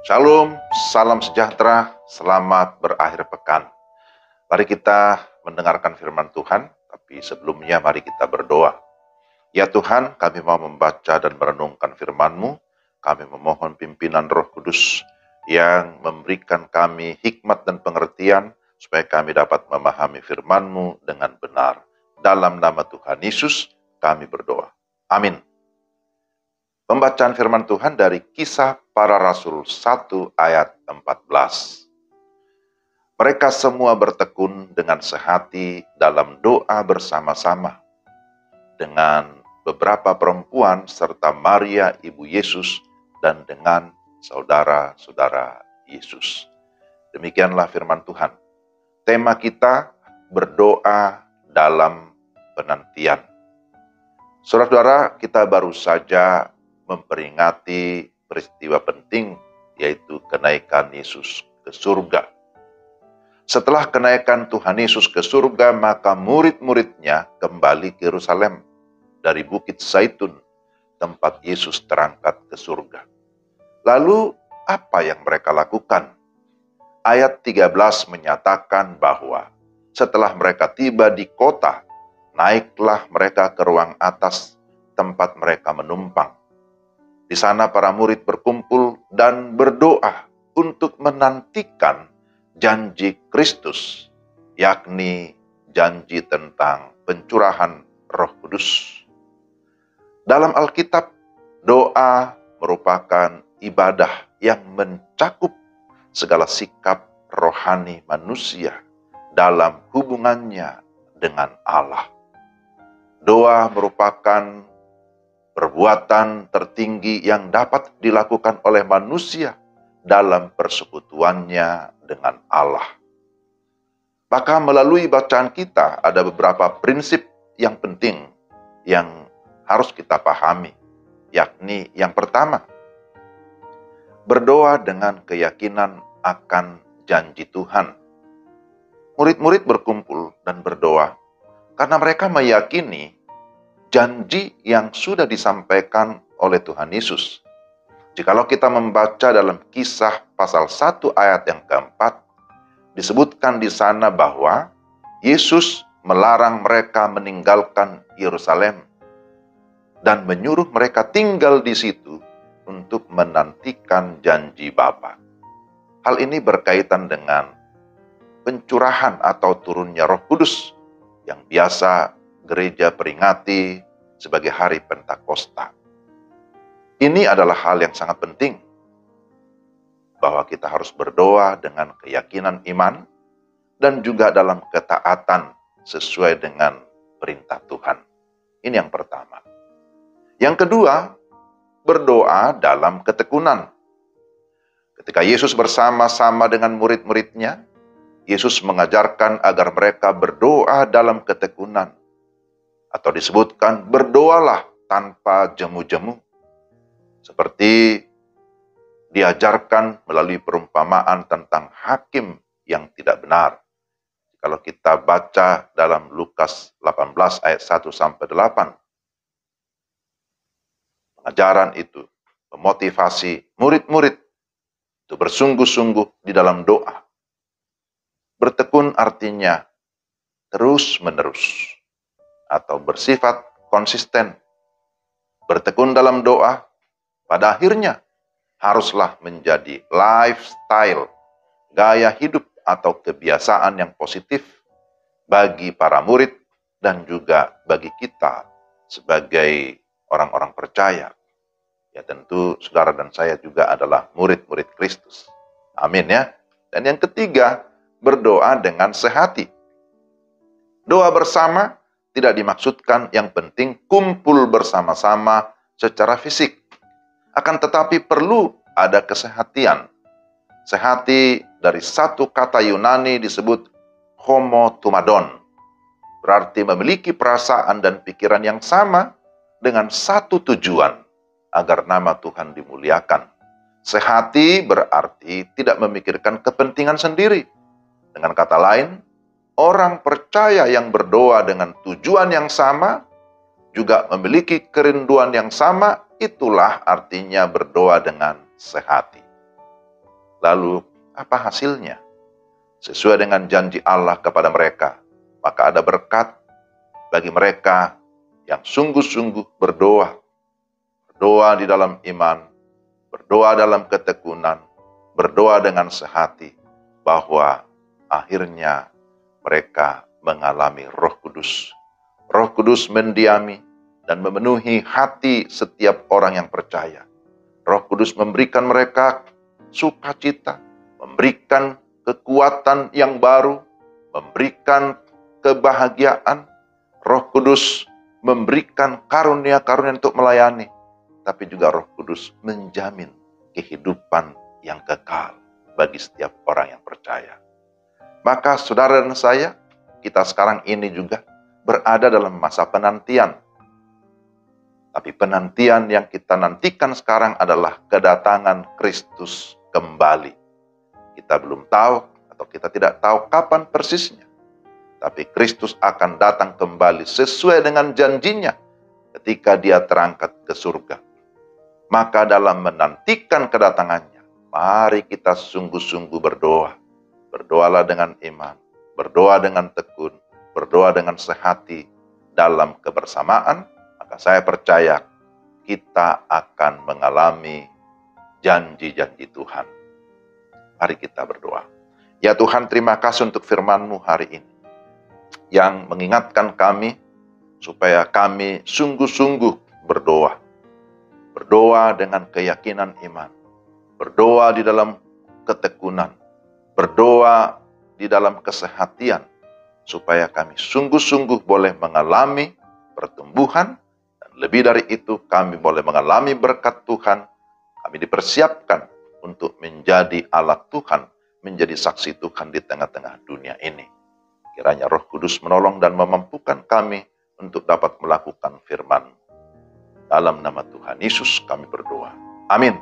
Shalom, salam sejahtera, selamat berakhir pekan. Mari kita mendengarkan firman Tuhan, tapi sebelumnya mari kita berdoa. Ya Tuhan, kami mau membaca dan merenungkan firman-Mu. Kami memohon pimpinan Roh Kudus yang memberikan kami hikmat dan pengertian, supaya kami dapat memahami firman-Mu dengan benar. Dalam nama Tuhan Yesus, kami berdoa. Amin. Pembacaan firman Tuhan dari Kisah Para Rasul 1 ayat 14. Mereka semua bertekun dengan sehati dalam doa bersama-sama dengan beberapa perempuan serta Maria ibu Yesus dan dengan saudara-saudara Yesus. Demikianlah firman Tuhan. Tema kita berdoa dalam penantian. Saudara-saudara, kita baru saja memperingati peristiwa penting, yaitu kenaikan Yesus ke surga. Setelah kenaikan Tuhan Yesus ke surga, maka murid-muridnya kembali ke Yerusalem dari Bukit Zaitun, tempat Yesus terangkat ke surga. Lalu apa yang mereka lakukan? Ayat 13 menyatakan bahwa setelah mereka tiba di kota, naiklah mereka ke ruang atas tempat mereka menumpang. Di sana para murid berkumpul dan berdoa untuk menantikan janji Kristus, yakni janji tentang pencurahan Roh Kudus. Dalam Alkitab, doa merupakan ibadah yang mencakup segala sikap rohani manusia dalam hubungannya dengan Allah. Doa merupakan perbuatan tertinggi yang dapat dilakukan oleh manusia dalam persekutuannya dengan Allah. Maka melalui bacaan kita ada beberapa prinsip yang penting yang harus kita pahami, yakni yang pertama, berdoa dengan keyakinan akan janji Tuhan. Murid-murid berkumpul dan berdoa karena mereka meyakini janji yang sudah disampaikan oleh Tuhan Yesus. Jikalau kita membaca dalam Kisah pasal 1 ayat yang keempat, disebutkan di sana bahwa Yesus melarang mereka meninggalkan Yerusalem dan menyuruh mereka tinggal di situ untuk menantikan janji Bapa. Hal ini berkaitan dengan pencurahan atau turunnya Roh Kudus yang biasa gereja peringati sebagai hari Pentakosta. Ini adalah hal yang sangat penting, bahwa kita harus berdoa dengan keyakinan iman dan juga dalam ketaatan sesuai dengan perintah Tuhan. Ini yang pertama. Yang kedua, berdoa dalam ketekunan. Ketika Yesus bersama-sama dengan murid-muridnya, Yesus mengajarkan agar mereka berdoa dalam ketekunan. Atau disebutkan berdoalah tanpa jemu-jemu. Seperti diajarkan melalui perumpamaan tentang hakim yang tidak benar. Kalau kita baca dalam Lukas 18 ayat 1-8. Pengajaran itu memotivasi murid-murid itu bersungguh-sungguh di dalam doa. Bertekun artinya terus-menerus atau bersifat konsisten. Bertekun dalam doa pada akhirnya haruslah menjadi lifestyle, gaya hidup atau kebiasaan yang positif bagi para murid dan juga bagi kita sebagai orang-orang percaya. Ya tentu saudara dan saya juga adalah murid-murid Kristus. Amin ya. Dan yang ketiga, berdoa dengan sehati. Doa bersama tidak dimaksudkan yang penting kumpul bersama-sama secara fisik. Akan tetapi perlu ada kesehatian. Sehati dari satu kata Yunani disebut homotumadon. Berarti memiliki perasaan dan pikiran yang sama dengan satu tujuan, agar nama Tuhan dimuliakan. Sehati berarti tidak memikirkan kepentingan sendiri. Dengan kata lain, orang percaya yang berdoa dengan tujuan yang sama, juga memiliki kerinduan yang sama, itulah artinya berdoa dengan sehati. Lalu apa hasilnya? Sesuai dengan janji Allah kepada mereka, maka ada berkat bagi mereka yang sungguh-sungguh berdoa. Berdoa di dalam iman, berdoa dalam ketekunan, berdoa dengan sehati, bahwa akhirnya mereka mengalami Roh Kudus. Roh Kudus mendiami dan memenuhi hati setiap orang yang percaya. Roh Kudus memberikan mereka sukacita, memberikan kekuatan yang baru, memberikan kebahagiaan. Roh Kudus memberikan karunia-karunia untuk melayani, tapi juga Roh Kudus menjamin kehidupan yang kekal bagi setiap orang yang percaya. Maka saudara dan saya, kita sekarang ini juga berada dalam masa penantian. Tapi penantian yang kita nantikan sekarang adalah kedatangan Kristus kembali. Kita belum tahu atau kita tidak tahu kapan persisnya. Tapi Kristus akan datang kembali sesuai dengan janjinya ketika dia terangkat ke surga. Maka dalam menantikan kedatangannya, mari kita sungguh-sungguh berdoa. Berdoalah dengan iman, berdoa dengan tekun, berdoa dengan sehati dalam kebersamaan, maka saya percaya kita akan mengalami janji-janji Tuhan. Mari kita berdoa. Ya Tuhan, terima kasih untuk firman-Mu hari ini, yang mengingatkan kami supaya kami sungguh-sungguh berdoa. Berdoa dengan keyakinan iman, berdoa di dalam ketekunan, berdoa di dalam kesehatian, supaya kami sungguh-sungguh boleh mengalami pertumbuhan, dan lebih dari itu kami boleh mengalami berkat Tuhan. Kami dipersiapkan untuk menjadi alat Tuhan, menjadi saksi Tuhan di tengah-tengah dunia ini. Kiranya Roh Kudus menolong dan memampukan kami untuk dapat melakukan firman. Dalam nama Tuhan Yesus kami berdoa. Amin.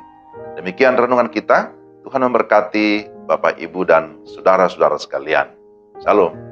Demikian renungan kita. Tuhan memberkati Bapak, Ibu, dan saudara-saudara sekalian. Shalom.